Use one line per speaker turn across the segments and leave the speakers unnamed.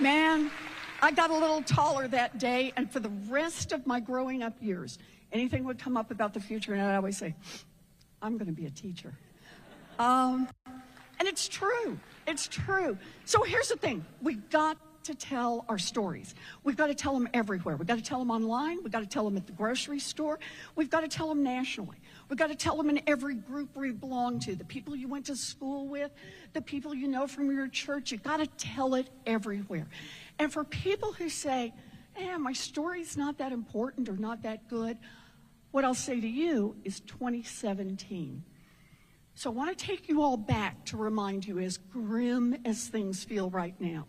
Man, I got a little taller that day, and for the rest of my growing up years, anything would come up about the future, and I'd always say, I'm going to be a teacher. And it's true. It's true. So here's the thing. We've got to tell our stories. We've got to tell them everywhere. We've got to tell them online. We've got to tell them at the grocery store. We've got to tell them nationally. We've got to tell them in every group we belong to, the people you went to school with, the people you know from your church. You've got to tell it everywhere. And for people who say, my story's not that important or not that good, what I'll say to you is 2017. So I want to take you all back to remind you, as grim as things feel right now,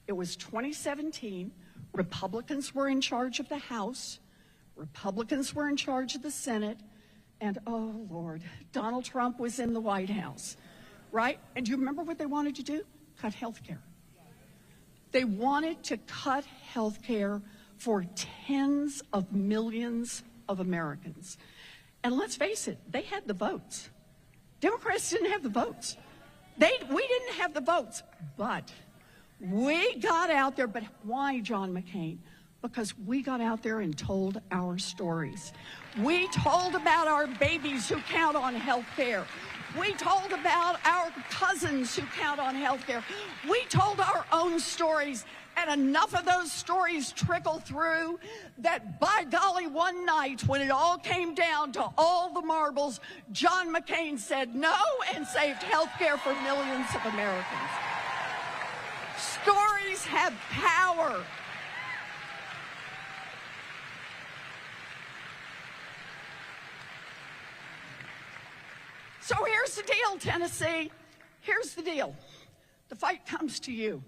it was 2017. Republicans were in charge of the House. Republicans were in charge of the Senate. And, oh, Lord, Donald Trump was in the White House, right? And do you remember what they wanted to do? Cut health care. They wanted to cut health care for tens of millions of Americans. And let's face it, they had the votes. Democrats didn't have the votes. We didn't have the votes, but we got out there. But why, John McCain? Because we got out there and told our stories. We told about our babies who count on health care. We told about our cousins who count on health care. We told our own stories, and enough of those stories trickle through that, by golly, one night when it all came down to all the marbles, John McCain said no and saved health care for millions of Americans. Stories have power. So here's the deal, Tennessee. Here's the deal. The fight comes to you.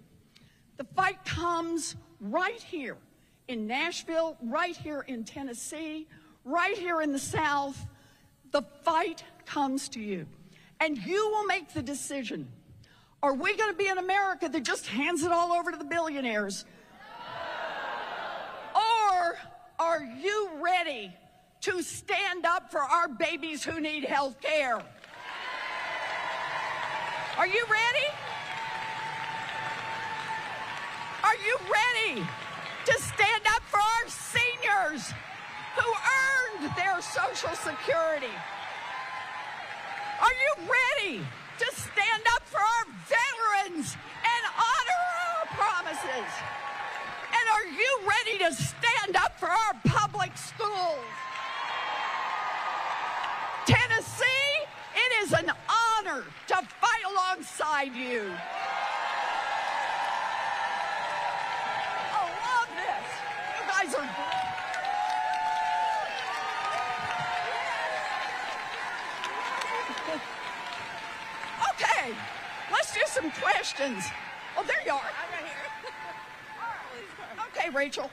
The fight comes right here in Nashville, right here in Tennessee, right here in the South. The fight comes to you. And you will make the decision. Are we going to be an America that just hands it all over to the billionaires? Or are you ready to stand up for our babies who need health care? Are you ready? Are you ready to stand up for our seniors who earned their Social Security? Are you ready to stand up for our veterans and honor our promises? And are you ready to stand up for our public schools? Tennessee, it is an honor to fight alongside you. I love this. You guys are great. Okay, let's do some questions. Oh, there you are.
I'm right here.
Okay, Rachel.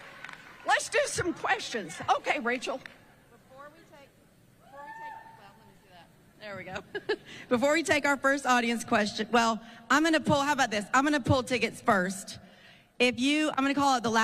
Let's do some questions. Okay, Rachel.
There we go. Before we take our first audience question, well, I'm going to pull, how about this? I'm going to pull tickets first. I'm going to call it the last